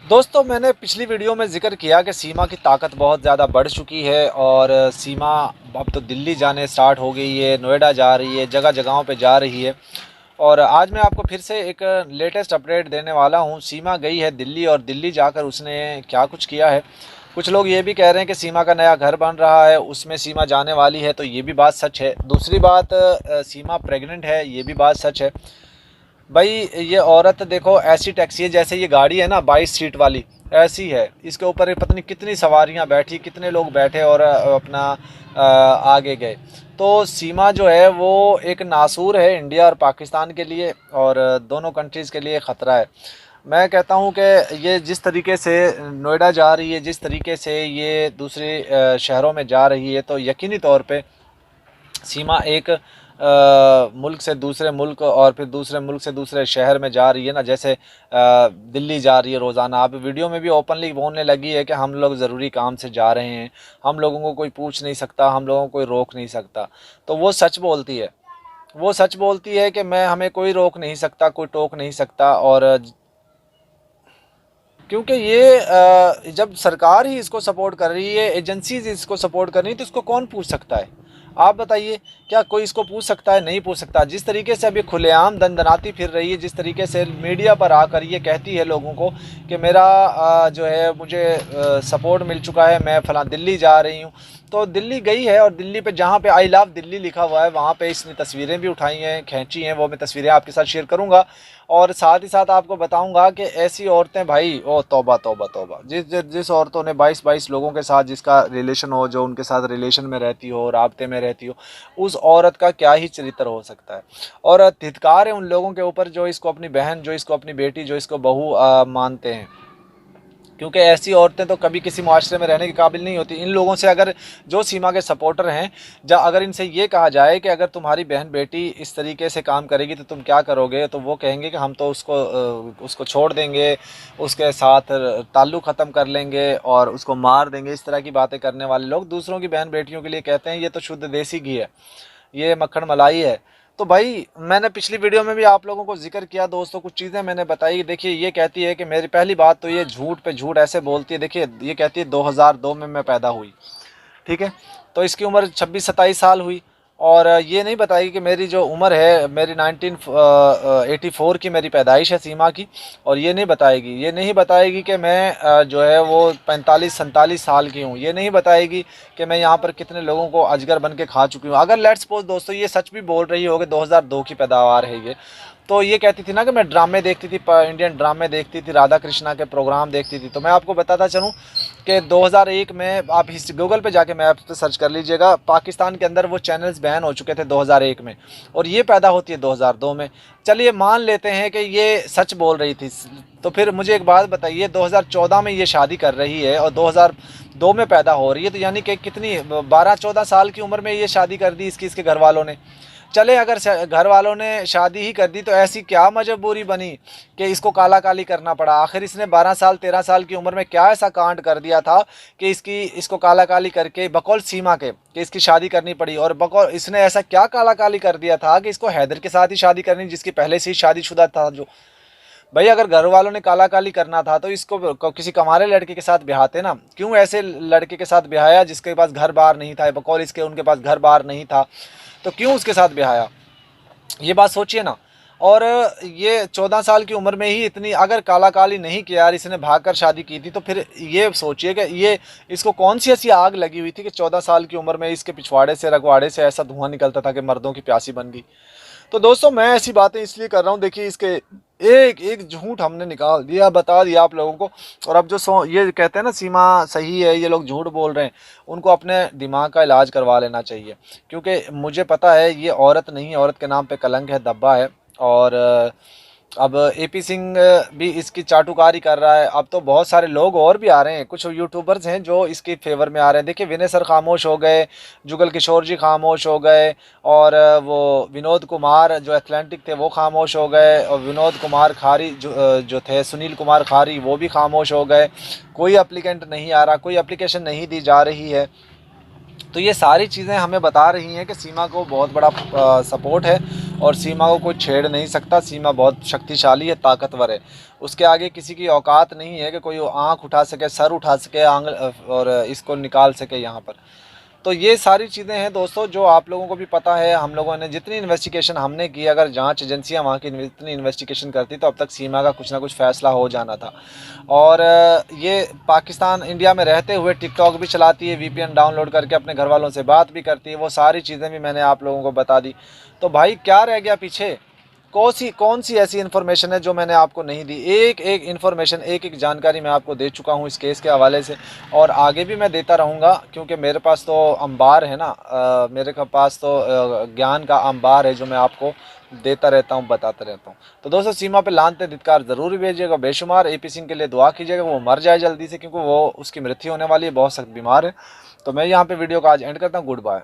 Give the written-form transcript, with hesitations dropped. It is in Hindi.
दोस्तों, मैंने पिछली वीडियो में ज़िक्र किया कि सीमा की ताकत बहुत ज़्यादा बढ़ चुकी है और सीमा अब तो दिल्ली जाने स्टार्ट हो गई है, नोएडा जा रही है, जगह जगहों पे जा रही है। और आज मैं आपको फिर से एक लेटेस्ट अपडेट देने वाला हूँ। सीमा गई है दिल्ली और दिल्ली जाकर उसने क्या कुछ किया है। कुछ लोग ये भी कह रहे हैं कि सीमा का नया घर बन रहा है, उसमें सीमा जाने वाली है, तो ये भी बात सच है। दूसरी बात, सीमा प्रेग्नेंट है, ये भी बात सच है। भाई, ये औरत देखो, ऐसी टैक्सी है जैसे ये गाड़ी है ना 22 सीट वाली, ऐसी है। इसके ऊपर पता नहीं कितनी सवारियां बैठी, कितने लोग बैठे और अपना आगे गए। तो सीमा जो है वो एक नासूर है इंडिया और पाकिस्तान के लिए, और दोनों कंट्रीज़ के लिए ख़तरा है। मैं कहता हूँ कि ये जिस तरीके से नोएडा जा रही है, जिस तरीके से ये दूसरे शहरों में जा रही है, तो यकीनी तौर पे सीमा एक मुल्क से दूसरे मुल्क और फिर दूसरे मुल्क से दूसरे शहर में जा रही है ना। जैसे दिल्ली जा रही है रोज़ाना, अब वीडियो में भी ओपनली बोलने लगी है कि हम लोग ज़रूरी काम से जा रहे हैं, हम लोगों को कोई पूछ नहीं सकता, हम लोगों को कोई रोक नहीं सकता। तो वो सच बोलती है, वो सच बोलती है कि मैं हमें कोई रोक नहीं सकता, कोई टोक नहीं सकता। और क्योंकि ये जब सरकार ही इसको सपोर्ट कर रही है, एजेंसीज इसको सपोर्ट कर रही है, तो इसको कौन पूछ सकता है? आप बताइए, क्या कोई इसको पूछ सकता है? नहीं पूछ सकता। जिस तरीके से अभी खुलेआम दंदनाती फिर रही है, जिस तरीके से मीडिया पर आकर ये कहती है लोगों को कि मेरा जो है मुझे सपोर्ट मिल चुका है, मैं फ़लाँ दिल्ली जा रही हूँ। तो दिल्ली गई है और दिल्ली पे जहाँ पे आई लव दिल्ली लिखा हुआ है, वहाँ पे इसने तस्वीरें भी उठाई हैं, खींची हैं। वो मैं तस्वीरें आपके साथ शेयर करूँगा और साथ ही साथ आपको बताऊंगा कि ऐसी औरतें, भाई ओ तौबा तौबा तौबा, जिस औरतों ने 22-22 लोगों के साथ जिसका रिलेशन हो, जो उनके साथ रिलेशन में रहती हो, राब्ते में रहती हो, उस औरत का क्या ही चरित्र हो सकता है। और धिक्कार है उन लोगों के ऊपर जो इसको अपनी बहन, जो इसको अपनी बेटी, जो इसको बहू मानते हैं। क्योंकि ऐसी औरतें तो कभी किसी माशरे में रहने के काबिल नहीं होती। इन लोगों से अगर, जो सीमा के सपोर्टर हैं, अगर इनसे ये कहा जाए कि अगर तुम्हारी बहन बेटी इस तरीके से काम करेगी तो तुम क्या करोगे, तो वो कहेंगे कि हम तो उसको छोड़ देंगे, उसके साथ ताल्लुक़ ख़त्म कर लेंगे और उसको मार देंगे। इस तरह की बातें करने वाले लोग दूसरों की बहन बेटियों के लिए कहते हैं ये तो शुद्ध देसी घी है, ये मक्खन मलाई है। तो भाई, मैंने पिछली वीडियो में भी आप लोगों को जिक्र किया दोस्तों, कुछ चीज़ें मैंने बताई। देखिए, ये कहती है कि मेरी पहली बात तो ये झूठ पे झूठ ऐसे बोलती है। देखिए, ये कहती है 2002 में मैं पैदा हुई, ठीक है, तो इसकी उम्र 26-27 साल हुई। और ये नहीं बताएगी कि मेरी जो उम्र है, मेरी 1984 की मेरी पैदाइश है सीमा की। और ये नहीं बताएगी कि मैं जो है वो 45-47 साल की हूँ। ये नहीं बताएगी कि मैं यहाँ पर कितने लोगों को अजगर बन के खा चुकी हूँ। अगर लेट्स सपोज दोस्तों ये सच भी बोल रही हो कि 2002 की पैदावार है ये, तो ये कहती थी ना कि मैं ड्रामे देखती थी, इंडियन ड्रामे देखती थी, राधा कृष्णा के प्रोग्राम देखती थी। तो मैं आपको बताता चलूँ कि 2001 में, आप हिस्ट्री गूगल पे जाके मैप पे सर्च कर लीजिएगा, पाकिस्तान के अंदर वो चैनल्स बैन हो चुके थे 2001 में, और ये पैदा होती है 2002 में। चलिए मान लेते हैं कि ये सच बोल रही थी, तो फिर मुझे एक बात बताइए, 2014 में ये शादी कर रही है और 2002 में पैदा हो रही है, तो यानी कि कितनी 12-14 साल की उम्र में ये शादी कर दी इसके घर वालों ने। चले, अगर घर वालों ने शादी ही कर दी, तो ऐसी क्या मजबूरी बनी कि इसको काला काली करना पड़ा? आखिर इसने 12-13 साल की उम्र में क्या ऐसा कांड कर दिया था कि इसको काला काली करके बकौल सीमा के कि इसकी शादी करनी पड़ी? और बकौल इसने ऐसा क्या काला काली कर दिया था कि इसको हैदर के साथ ही शादी करनी, जिसकी पहले से ही शादीशुदा था जो। भाई, अगर घर वालों ने काला काली करना था तो इसको किसी कमारे लड़के के साथ ब्याहते ना। क्यों ऐसे लड़के के साथ ब्याया जिसके पास घर बार नहीं था? बकौल इसके उनके पास घर बार नहीं था, तो क्यों उसके साथ ब्याया? ये बात सोचिए ना। और ये 14 साल की उम्र में ही इतनी, अगर काला काली नहीं किया यार, इसने भाग कर शादी की थी, तो फिर ये सोचिए कि ये इसको कौन सी ऐसी आग लगी हुई थी कि 14 साल की उम्र में इसके पिछवाड़े से, रगवाड़े से ऐसा धुआं निकलता था कि मर्दों की प्यासी बन गई। तो दोस्तों, मैं ऐसी बातें इसलिए कर रहा हूँ, देखिए इसके एक एक झूठ हमने निकाल दिया, बता दिया आप लोगों को। और अब जो ये कहते हैं ना सीमा सही है, ये लोग झूठ बोल रहे हैं, उनको अपने दिमाग का इलाज करवा लेना चाहिए। क्योंकि मुझे पता है ये औरत नहीं, औरत के नाम पे कलंक है, दब्बा है। और अब एपी सिंह भी इसकी चाटुकारी कर रहा है। अब तो बहुत सारे लोग और भी आ रहे हैं, कुछ यूट्यूबर्स हैं जो इसके फेवर में आ रहे हैं। देखिए, विनय सर खामोश हो गए, जुगल किशोर जी खामोश हो गए, और वो विनोद कुमार जो एथलेटिक थे वो खामोश हो गए, और विनोद कुमार खारी जो थे, सुनील कुमार खारी, वो भी खामोश हो गए। कोई एप्लीकेंट नहीं आ रहा, कोई एप्लीकेशन नहीं दी जा रही है। तो ये सारी चीज़ें हमें बता रही हैं कि सीमा को बहुत बड़ा सपोर्ट है और सीमा को कोई छेड़ नहीं सकता। सीमा बहुत शक्तिशाली है, ताकतवर है। उसके आगे किसी की औकात नहीं है कि कोई आँख उठा सके, सर उठा सके, आंगल और इसको निकाल सके यहाँ पर। तो ये सारी चीज़ें हैं दोस्तों, जो आप लोगों को भी पता है। हम लोगों ने जितनी इन्वेस्टिगेशन हमने की, अगर जांच एजेंसियां वहाँ की इतनी इन्वेस्टिगेशन करती तो अब तक सीमा का कुछ ना कुछ फ़ैसला हो जाना था। और ये पाकिस्तान इंडिया में रहते हुए टिकटॉक भी चलाती है, वीपीएन डाउनलोड करके अपने घर वालों से बात भी करती है। वो सारी चीज़ें भी मैंने आप लोगों को बता दी। तो भाई क्या रह गया पीछे? कौन सी ऐसी इन्फॉर्मेशन है जो मैंने आपको नहीं दी? एक एक इन्फॉर्मेशन, एक एक जानकारी मैं आपको दे चुका हूँ इस केस के हवाले से, और आगे भी मैं देता रहूँगा, क्योंकि मेरे पास तो अंबार है ना, मेरे के पास तो ज्ञान का अंबार है जो मैं आपको देता रहता हूँ, बताता रहता हूँ। तो दोस्तों, सीमा पे लानते धिक्कार ज़रूर भेजिएगा बेशुमार। एपी सिंह के लिए दुआ कीजिएगा वो मर जाए जल्दी से, क्योंकि वो उसकी मृत्यु होने वाली है, बहुत सख्त बीमार है। तो मैं यहाँ पे वीडियो का आज एंड करता हूँ। Good bye.